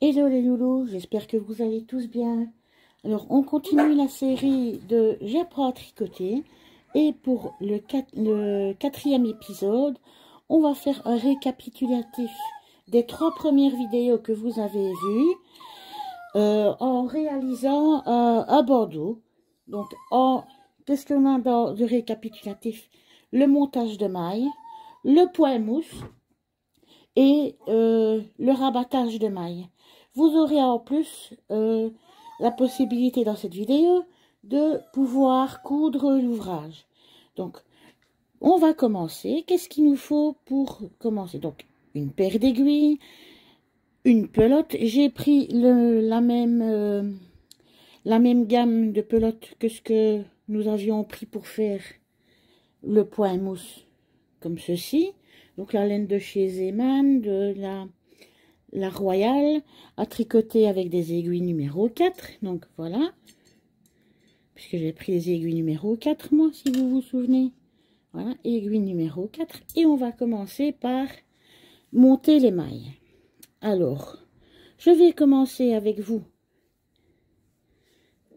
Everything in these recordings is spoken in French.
Hello les loulous, j'espère que vous allez tous bien. Alors, on continue la série de J'apprends à tricoter. Et pour le quatrième épisode, on va faire un récapitulatif des 3 premières vidéos que vous avez vues en réalisant un bandeau. Donc, qu'est-ce qu'on a dans le récapitulatif? Le montage de mailles, le point mousse et le rabattage de mailles. Vous aurez en plus la possibilité dans cette vidéo de pouvoir coudre l'ouvrage. Donc, on va commencer. Qu'est-ce qu'il nous faut pour commencer? Donc, une paire d'aiguilles, une pelote. J'ai pris la même gamme de pelotes que ce que nous avions pris pour faire le point mousse, comme ceci. Donc, la laine de chez Zeman, de la Royale, à tricoter avec des aiguilles numéro 4. Donc, voilà. Puisque j'ai pris les aiguilles numéro 4, moi, si vous vous souvenez. Voilà, aiguille numéro 4. Et on va commencer par monter les mailles. Alors, je vais commencer avec vous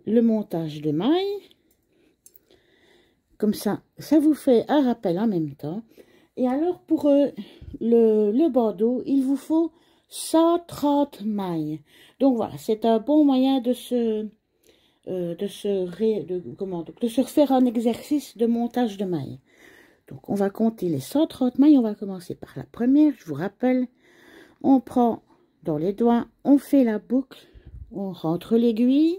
le montage de mailles. Comme ça, ça vous fait un rappel en même temps. Et alors, pour le bandeau, il vous faut 130 mailles. Donc, voilà, c'est un bon moyen de se refaire un exercice de montage de mailles. Donc, on va compter les 130 mailles. On va commencer par la première. Je vous rappelle, on prend dans les doigts, on fait la boucle, on rentre l'aiguille,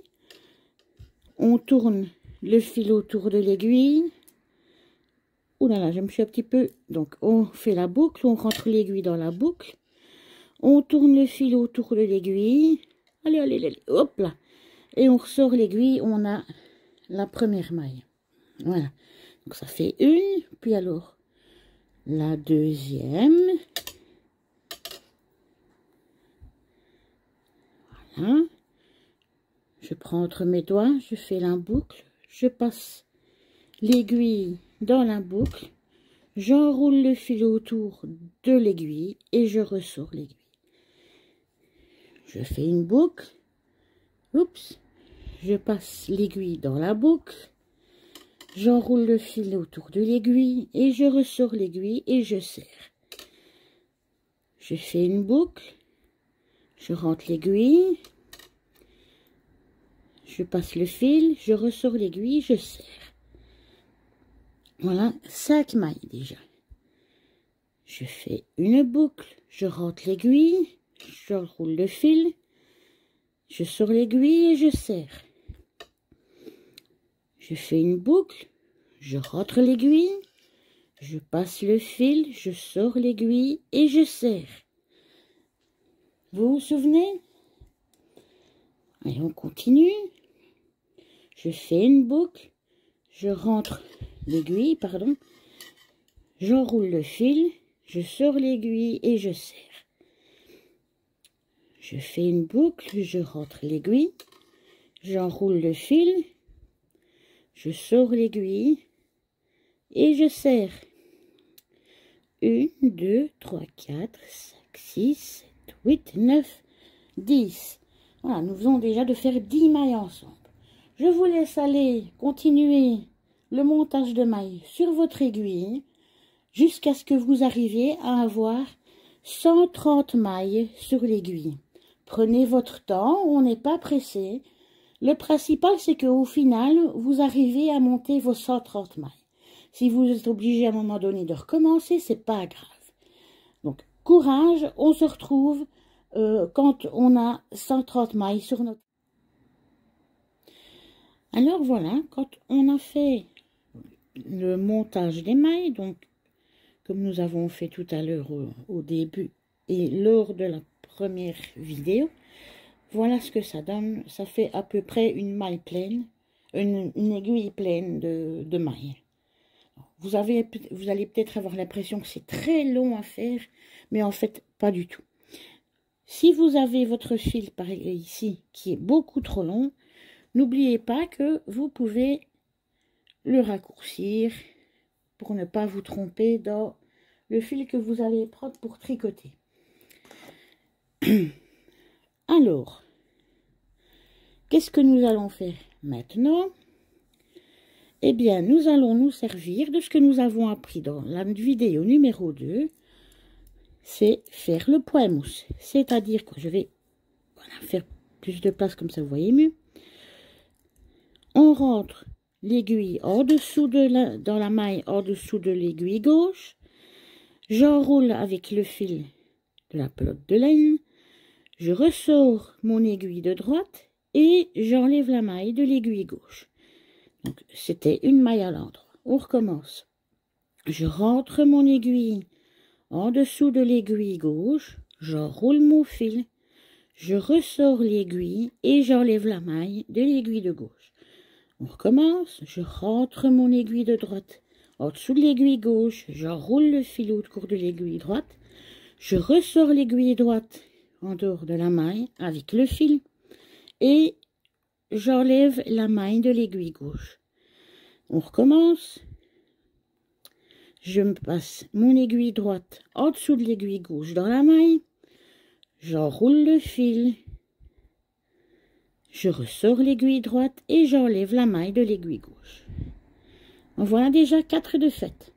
on tourne le fil autour de l'aiguille. Ouh là là, je me suis un petit peu... Donc, on fait la boucle, on rentre l'aiguille dans la boucle, on tourne le fil autour de l'aiguille. Allez, allez, allez, hop là. Et on ressort l'aiguille, on a la première maille. Voilà. Donc, ça fait une, puis alors la deuxième. Voilà. Je prends entre mes doigts, je fais la boucle, je passe l'aiguille dans la boucle, j'enroule le fil autour de l'aiguille et je ressors l'aiguille. Je fais une boucle, oups, je passe l'aiguille dans la boucle, j'enroule le fil autour de l'aiguille et je ressors l'aiguille et je serre. Je fais une boucle, je rentre l'aiguille, je passe le fil, je ressors l'aiguille, je serre. Voilà, 5 mailles déjà. Je fais une boucle, je rentre l'aiguille, j'enroule le fil, je sors l'aiguille et je serre. Je fais une boucle, je rentre l'aiguille, je passe le fil, je sors l'aiguille et je serre. Vous vous souvenez? Allez, on continue. Je fais une boucle, je rentre l'aiguille, pardon, j'enroule le fil, je sors l'aiguille et je serre. Je fais une boucle, je rentre l'aiguille, j'enroule le fil, je sors l'aiguille et je serre. 1, 2, 3, 4, 5, 6, 7, 8, 9, 10. Voilà, nous venons déjà de faire 10 mailles ensemble. Je vous laisse aller continuer le montage de mailles sur votre aiguille jusqu'à ce que vous arriviez à avoir 130 mailles sur l'aiguille. Prenez votre temps, on n'est pas pressé. Le principal, c'est qu'au final, vous arrivez à monter vos 130 mailles. Si vous êtes obligé à un moment donné de recommencer, c'est pas grave. Donc, courage, on se retrouve quand on a 130 mailles sur notre... Alors voilà, quand on a fait le montage des mailles, donc comme nous avons fait tout à l'heure au début et lors de la première vidéo, voilà ce que ça donne. Ça fait à peu près une maille pleine, une aiguille pleine de mailles. Vous allez peut-être avoir l'impression que c'est très long à faire, mais en fait, pas du tout. Si vous avez votre fil, par ici, qui est beaucoup trop long, n'oubliez pas que vous pouvez le raccourcir pour ne pas vous tromper dans le fil que vous allez prendre pour tricoter. Alors, qu'est-ce que nous allons faire maintenant? Eh bien, nous allons nous servir de ce que nous avons appris dans la vidéo numéro 2. C'est faire le point mousse. C'est-à-dire que je vais faire plus de place comme ça, vous voyez mieux. On rentre l'aiguille en dessous dans la maille en dessous de l'aiguille gauche. J'enroule avec le fil de la pelote de laine. Je ressors mon aiguille de droite et j'enlève la maille de l'aiguille gauche. Donc, c'était une maille à l'endroit. On recommence. Je rentre mon aiguille en dessous de l'aiguille gauche. J'enroule mon fil. Je ressors l'aiguille et j'enlève la maille de l'aiguille de gauche. On recommence. Je rentre mon aiguille de droite en dessous de l'aiguille gauche. J'enroule le fil autour de l'aiguille droite. Je ressors l'aiguille droite en dehors de la maille avec le fil et j'enlève la maille de l'aiguille gauche. On recommence. Je me passe mon aiguille droite en dessous de l'aiguille gauche dans la maille. J'enroule le fil. Je ressors l'aiguille droite et j'enlève la maille de l'aiguille gauche. En voilà déjà 4 de fait.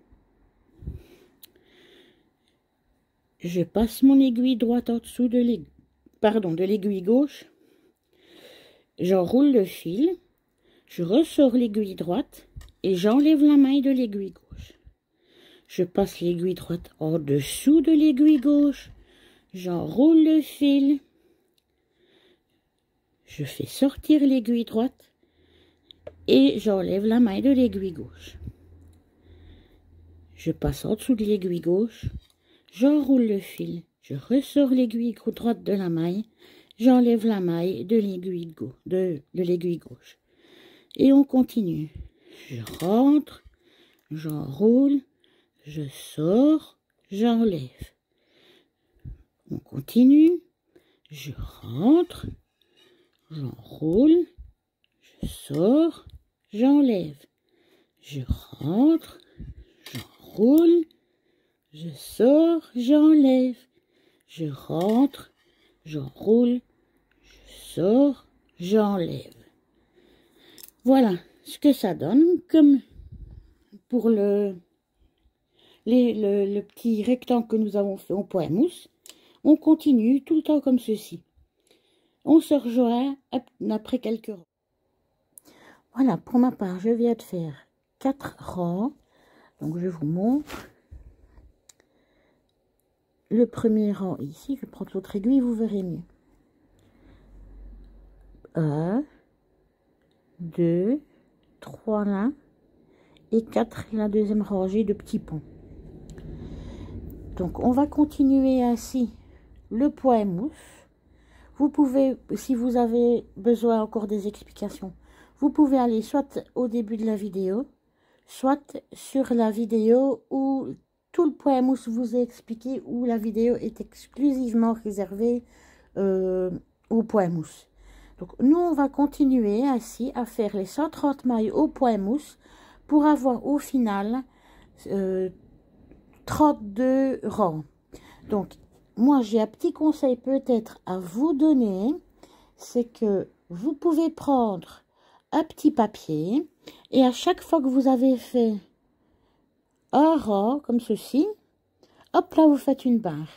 Je passe mon aiguille droite en dessous de l'aiguille gauche. J'enroule le fil. Je ressors l'aiguille droite et j'enlève la maille de l'aiguille gauche. Je passe l'aiguille droite en dessous de l'aiguille gauche. J'enroule le fil. Je fais sortir l'aiguille droite et j'enlève la maille de l'aiguille gauche. Je passe en dessous de l'aiguille gauche. J'enroule le fil. Je ressors l'aiguille droite de la maille. J'enlève la maille de l'aiguille gauche. Et on continue. Je rentre, j'enroule, je sors, j'enlève. On continue. Je rentre, j'enroule, je sors, j'enlève. Je rentre, j'enroule, je sors, j'enlève. Je rentre, j'enroule, je sors, j'enlève. Voilà ce que ça donne comme pour le petit rectangle que nous avons fait au point mousse. On continue tout le temps comme ceci. On se rejoint après quelques rangs. Voilà, pour ma part, je viens de faire 4 rangs. Donc, je vous montre. Le premier rang ici, je prends l'autre aiguille, vous verrez mieux. 1, 2, 3 là, et 4 la deuxième rangée de petits ponts. Donc, on va continuer ainsi le point mousse. Vous pouvez, si vous avez besoin encore des explications, vous pouvez aller soit au début de la vidéo, soit sur la vidéo où tout le point mousse vous est expliqué, où la vidéo est exclusivement réservée au point mousse. Donc, nous, on va continuer ainsi à faire les 130 mailles au point mousse pour avoir au final 32 rangs. Donc, moi, j'ai un petit conseil peut-être à vous donner, c'est que vous pouvez prendre un petit papier et à chaque fois que vous avez fait un rang comme ceci, hop là, vous faites une barre.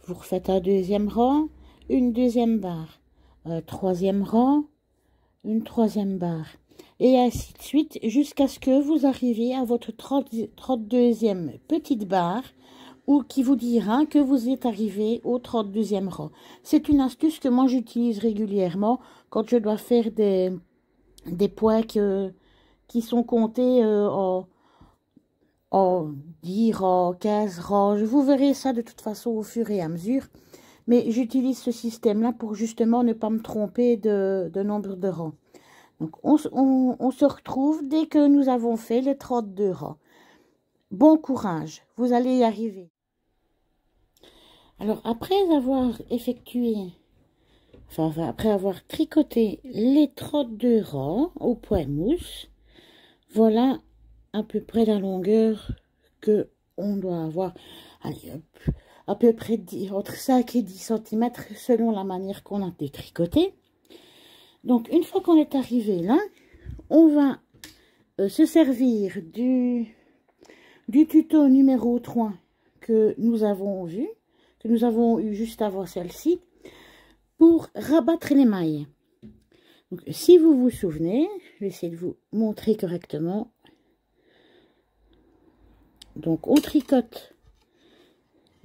Vous refaites un deuxième rang, une deuxième barre, un troisième rang, une troisième barre. Et ainsi de suite jusqu'à ce que vous arriviez à votre 32e petite barre ou qui vous dira que vous êtes arrivé au 32e rang. C'est une astuce que moi j'utilise régulièrement quand je dois faire des points qui sont comptés en 10 rangs, 15 rangs. Vous verrez ça de toute façon au fur et à mesure. Mais j'utilise ce système-là pour justement ne pas me tromper de nombre de rangs. Donc, on se retrouve dès que nous avons fait les 32 rangs. Bon courage, vous allez y arriver. Alors, après avoir effectué, après avoir tricoté les 32 rangs au point mousse, voilà à peu près la longueur que on doit avoir. Allez, hop, à peu près entre 5 et 10 cm selon la manière qu'on a détricoté. Donc, une fois qu'on est arrivé là, on va se servir du tuto numéro 3 que nous avons vu, que nous avons eu juste avant celle-ci, pour rabattre les mailles. Donc, si vous vous souvenez, je vais essayer de vous montrer correctement. Donc, on tricote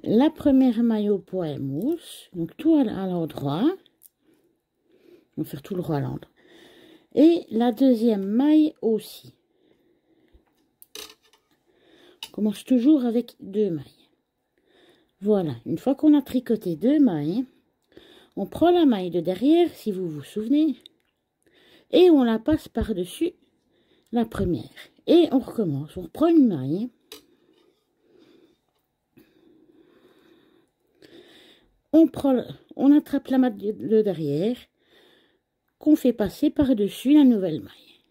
la première maille au poids et mousse, donc tout à l'endroit. On va faire tout le droit à l'endroit. Et la deuxième maille aussi. On commence toujours avec 2 mailles. Voilà, une fois qu'on a tricoté 2 mailles, on prend la maille de derrière, si vous vous souvenez, et on la passe par-dessus la première. Et on recommence, on reprend une maille. On attrape la maille de derrière, qu'on fait passer par-dessus la nouvelle maille.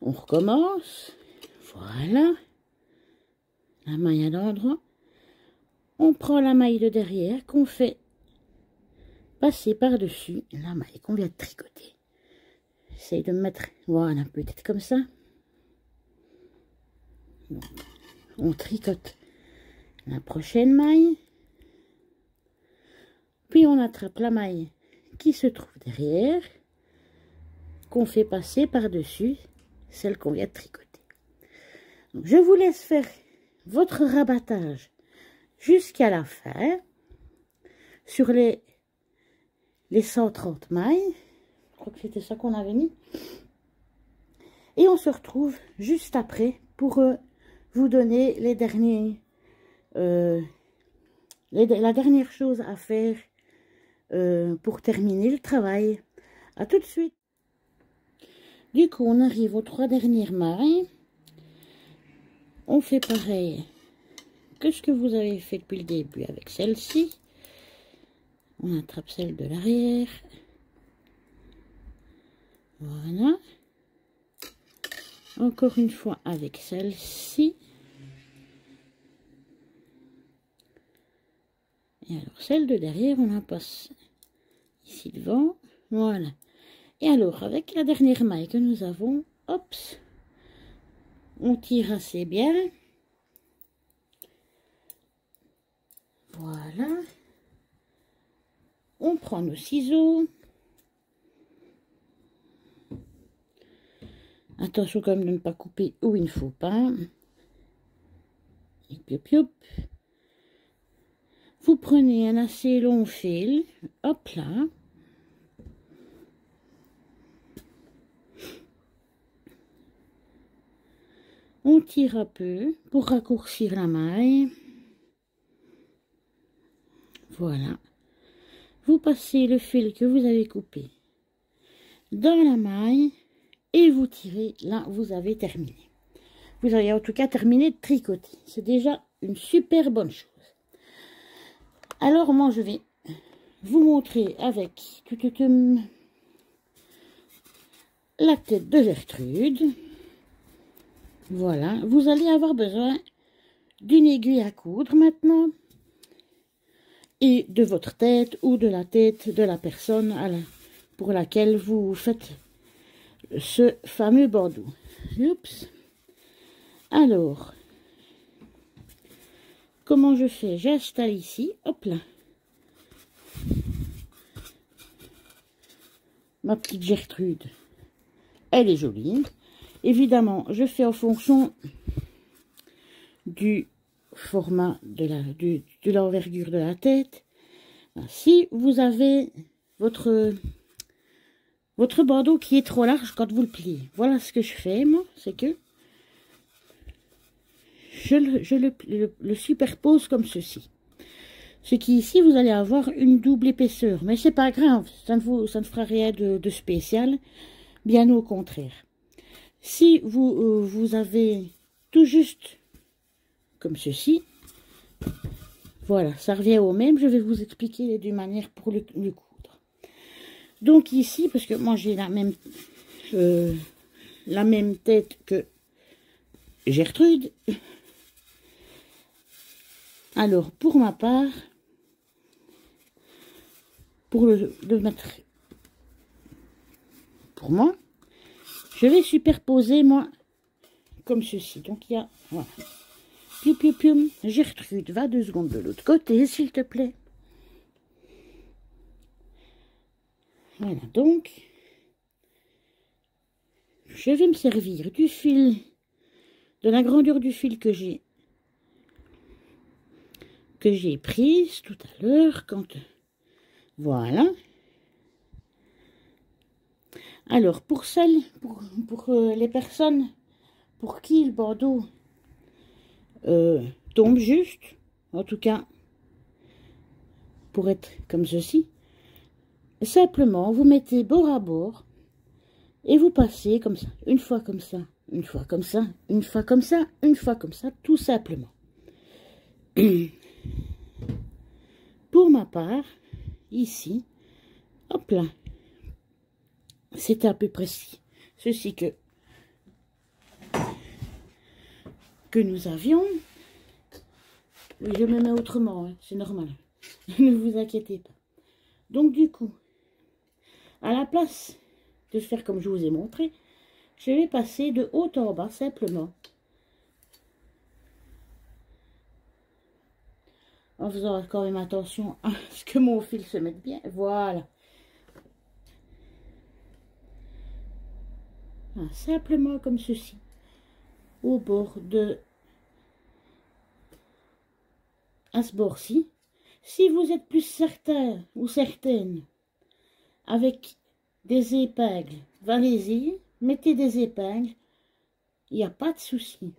On recommence, voilà, la maille à l'endroit. On prend la maille de derrière, qu'on fait passer par-dessus la maille qu'on vient de tricoter. J'essaye de me mettre, voilà, peut-être comme ça. Donc, on tricote la prochaine maille. Puis on attrape la maille qui se trouve derrière, qu'on fait passer par-dessus celle qu'on vient de tricoter. Donc, je vous laisse faire votre rabattage jusqu'à la fin sur les 130 mailles. Je crois que c'était ça qu'on avait mis. Et on se retrouve juste après pour vous donner les derniers, la dernière chose à faire pour terminer le travail. À tout de suite. Du coup, on arrive aux 3 dernières mailles. On fait pareil que ce que vous avez fait depuis le début avec celle-ci. On attrape celle de l'arrière. Voilà. Encore une fois avec celle-ci. Et alors, celle de derrière, on la passe ici devant. Voilà. Et alors, avec la dernière maille que nous avons, hop, on tire assez bien. Voilà. On prend nos ciseaux. Attention quand même de ne pas couper où il ne faut pas. Et pioup, pioup. Vous prenez un assez long fil, hop là. On tire un peu pour raccourcir la maille. Voilà. Vous passez le fil que vous avez coupé dans la maille et vous tirez. Là, vous avez terminé. Vous avez en tout cas terminé de tricoter. C'est déjà une super bonne chose. Alors, moi, je vais vous montrer avec la tête de Gertrude. Voilà. Vous allez avoir besoin d'une aiguille à coudre maintenant. Et de votre tête ou de la tête de la personne pour laquelle vous faites ce fameux bandeau. Oups. Alors, comment je fais? J'installe ici, hop là, ma petite Gertrude. Elle est jolie. Évidemment, je fais en fonction du format de l'envergure de la tête. Si vous avez votre bandeau qui est trop large quand vous le pliez, voilà ce que je fais, moi, c'est que je le superpose comme ceci. Ce qui ici, vous allez avoir une double épaisseur, mais c'est pas grave, ça ne fera rien de spécial, bien au contraire. Si vous avez tout juste comme ceci, voilà, ça revient au même. Je vais vous expliquer les 2 manières pour le coudre. Donc ici, parce que moi j'ai la même tête que Gertrude, Alors, pour ma part, pour le mettre pour moi, je vais superposer, moi, comme ceci. Donc, il y a, voilà. Pium, pium, pium. Gertrude, va 2 secondes de l'autre côté, s'il te plaît. Voilà, donc, je vais me servir du fil, de la grandeur du fil que j'ai prise tout à l'heure, quand, voilà. Alors, pour celles, pour les personnes pour qui le bandeau tombe juste, en tout cas, pour être comme ceci, simplement, vous mettez bord à bord, et vous passez comme ça, une fois comme ça, une fois comme ça, une fois comme ça, une fois comme ça, tout simplement. Pour ma part, ici, hop là, c'est à peu près ceci que nous avions. Oui, je me mets autrement, hein, c'est normal. Ne vous inquiétez pas. Donc du coup, à la place de faire comme je vous ai montré, je vais passer de haut en bas simplement. En faisant quand même attention à ce que mon fil se mette bien. Voilà. Voilà, simplement comme ceci. Au bord de... à ce bord-ci. Si vous êtes plus certain ou certaine avec des épingles, allez-y, mettez des épingles. Il n'y a pas de souci.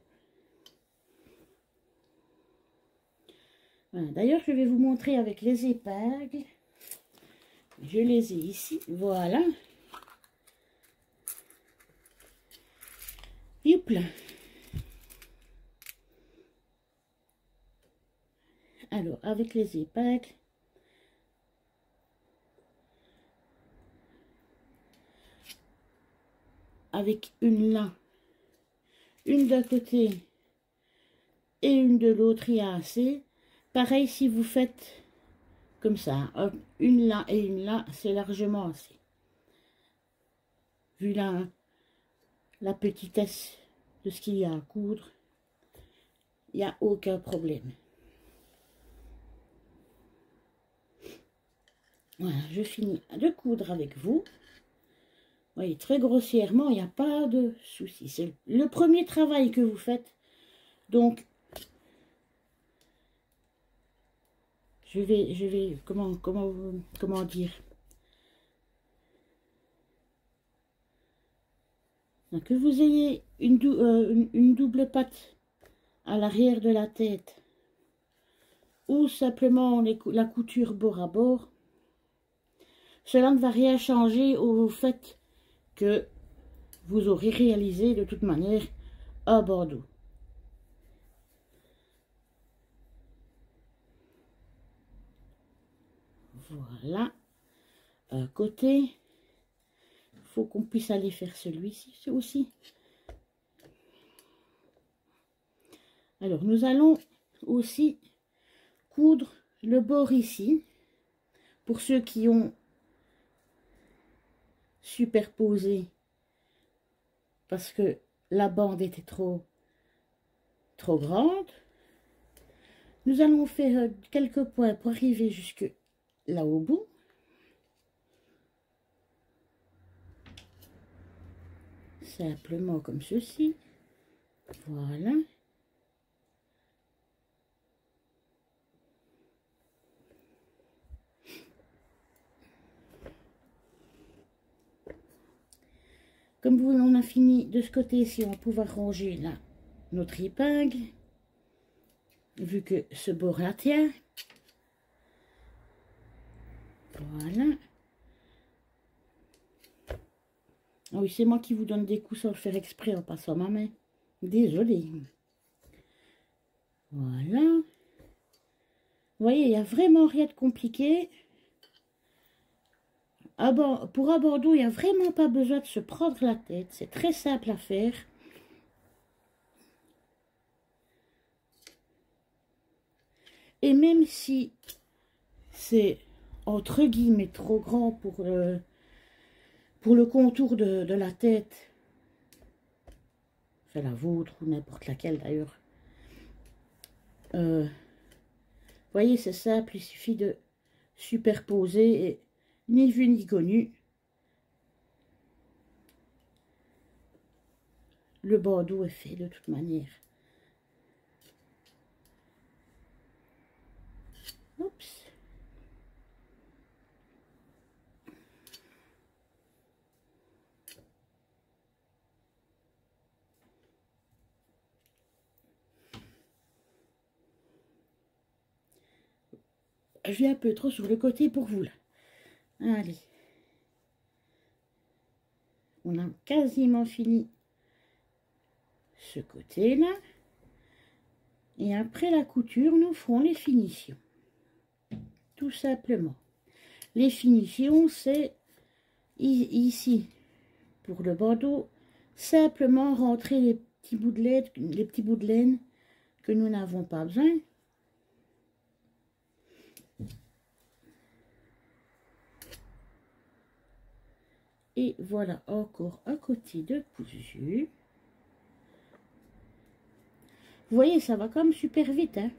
Voilà. D'ailleurs, je vais vous montrer avec les épingles. Je les ai ici. Voilà. Hop là. Alors, avec les épingles, avec une là, une d'un côté et une de l'autre, il y a assez. Pareil, si vous faites comme ça, une là et une là, c'est largement assez. Vu la petitesse de ce qu'il y a à coudre, il n'y a aucun problème. Voilà, je finis de coudre avec vous. Vous voyez, très grossièrement, il n'y a pas de souci. C'est le premier travail que vous faites. Donc, je vais, comment dire. Donc, que vous ayez une double patte à l'arrière de la tête ou simplement la couture bord à bord, cela ne va rien changer au fait que vous aurez réalisé de toute manière un bandeau. Voilà, un côté, il faut qu'on puisse aller faire celui-ci aussi. Alors, nous allons aussi coudre le bord ici, pour ceux qui ont superposé, parce que la bande était trop grande. Nous allons faire quelques points pour arriver jusque là au bout. Simplement comme ceci. Voilà. Comme on a fini de ce côté-ci, on va pouvoir ranger là notre épingle, vu que ce bord la tient. Voilà. Ah oui, c'est moi qui vous donne des coups sans le faire exprès en passant ma main. Désolée. Voilà. Vous voyez, il n'y a vraiment rien de compliqué. Ah bon, pour un bandeau, il n'y a vraiment pas besoin de se prendre la tête. C'est très simple à faire. Et même si c'est entre guillemets trop grand pour le contour de la tête, enfin la vôtre ou n'importe laquelle d'ailleurs, vous voyez, c'est simple, il suffit de superposer et ni vu ni connu. Le bandeau est fait de toute manière. Oups. Je vais un peu trop sur le côté pour vous là. Allez. On a quasiment fini ce côté-là. Et après la couture, nous ferons les finitions. Tout simplement. Les finitions, c'est ici, pour le bandeau, simplement rentrer les petits bouts de laine que nous n'avons pas besoin. Et voilà encore un côté de cousu. Vous voyez, ça va comme super vite, hein.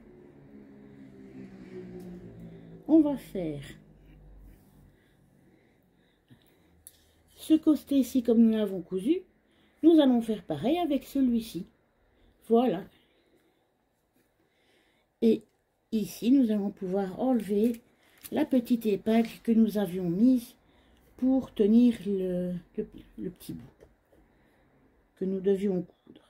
On va faire ce côté ici comme nous l'avons cousu. Nous allons faire pareil avec celui-ci. Voilà. Et ici, nous allons pouvoir enlever la petite épingle que nous avions mise pour tenir le petit bout que nous devions coudre.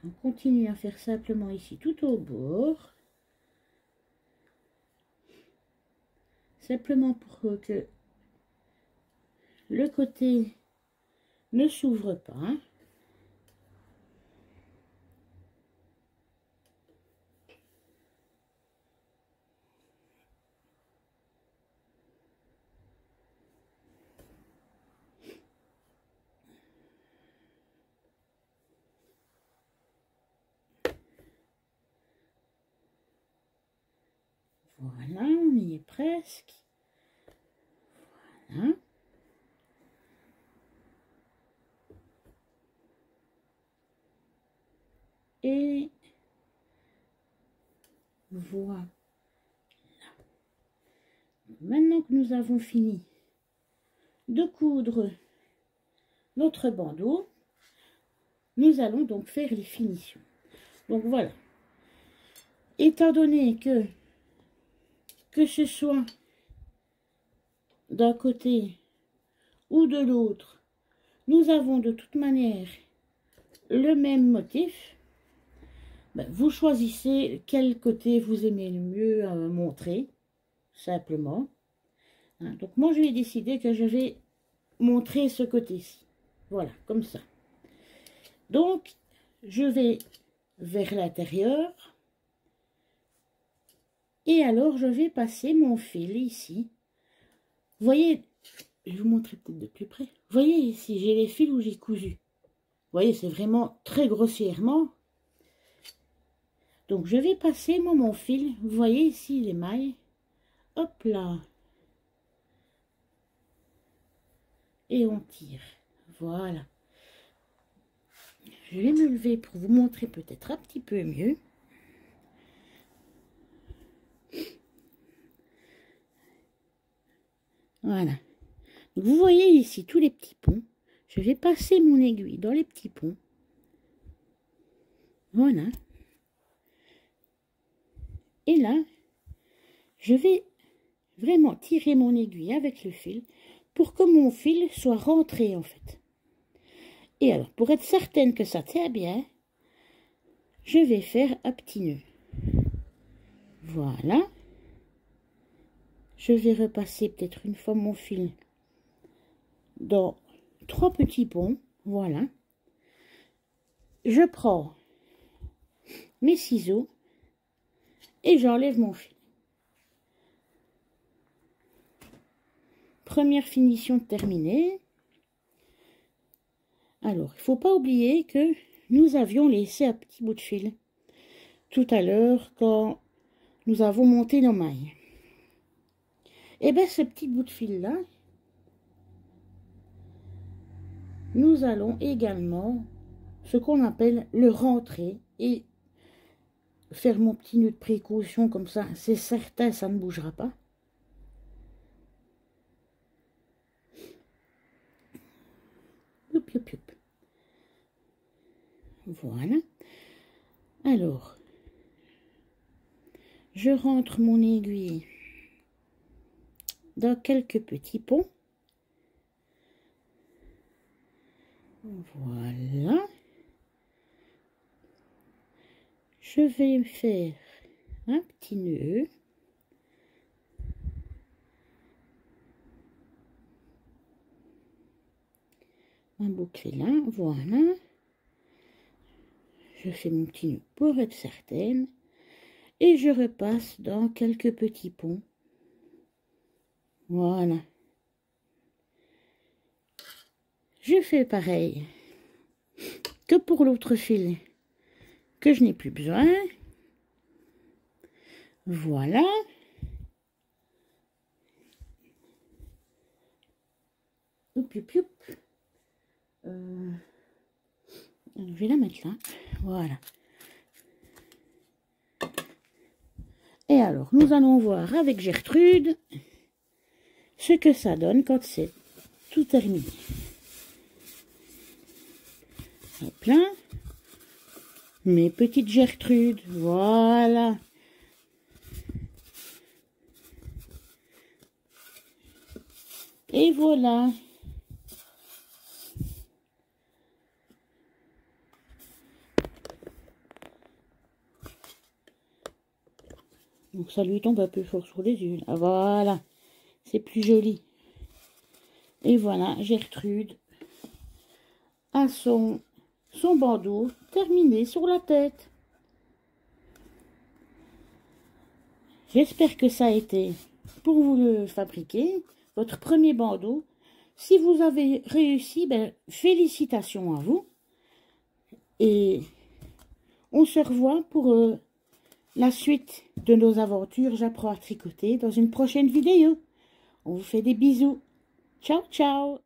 On continue à faire simplement ici tout au bord. Simplement pour que le côté ne s'ouvre pas. Voilà, on y est presque. Voilà. Et voilà. Maintenant que nous avons fini de coudre notre bandeau, nous allons donc faire les finitions. Donc voilà. Étant donné que ce soit d'un côté ou de l'autre, nous avons de toute manière le même motif, ben, vous choisissez quel côté vous aimez le mieux montrer, simplement. Hein, donc moi je vais décider que je vais montrer ce côté-ci. Voilà, comme ça. Donc, je vais vers l'intérieur. Et alors, je vais passer mon fil ici. Vous voyez, je vais vous montrer peut-être de plus près. Vous voyez ici, j'ai les fils où j'ai cousu. Vous voyez, c'est vraiment très grossièrement. Donc, je vais passer mon fil. Vous voyez ici les mailles. Hop là. Et on tire. Voilà. Je vais me lever pour vous montrer peut-être un petit peu mieux. Voilà. Donc, vous voyez ici tous les petits ponts. Je vais passer mon aiguille dans les petits ponts. Voilà. Et là, je vais vraiment tirer mon aiguille avec le fil pour que mon fil soit rentré en fait. Et alors, pour être certaine que ça tient bien, je vais faire un petit nœud. Voilà. Je vais repasser peut-être une fois mon fil dans 3 petits ponts. Voilà. Je prends mes ciseaux et j'enlève mon fil. Première finition terminée. Alors, il ne faut pas oublier que nous avions laissé un petit bout de fil tout à l'heure quand nous avons monté nos mailles. Et bien, ce petit bout de fil-là, nous allons également ce qu'on appelle le rentrer et faire mon petit nœud de précaution comme ça, c'est certain, ça ne bougera pas. Youp, youp, youp. Voilà. Alors, je rentre mon aiguille dans quelques petits ponts. Voilà. Je vais faire un petit nœud. Un boucler là, voilà. Je fais mon petit nœud pour être certaine. Et je repasse dans quelques petits ponts. Voilà. Je fais pareil que pour l'autre fil que je n'ai plus besoin. Voilà. Oup, oup, oup. Je vais la mettre là. Voilà. Et alors, nous allons voir avec Gertrude ce que ça donne quand c'est tout terminé. Hop là. Mes petites Gertrudes. Voilà. Et voilà. Donc ça lui tombe un peu fort sur les yeux. Là. Voilà. C'est plus joli. Et voilà, Gertrude a son bandeau terminé sur la tête. J'espère que ça a été pour vous le fabriquer, votre premier bandeau. Si vous avez réussi, ben, félicitations à vous. Et on se revoit pour la suite de nos aventures. J'apprends à tricoter dans une prochaine vidéo. On vous fait des bisous. Ciao, ciao!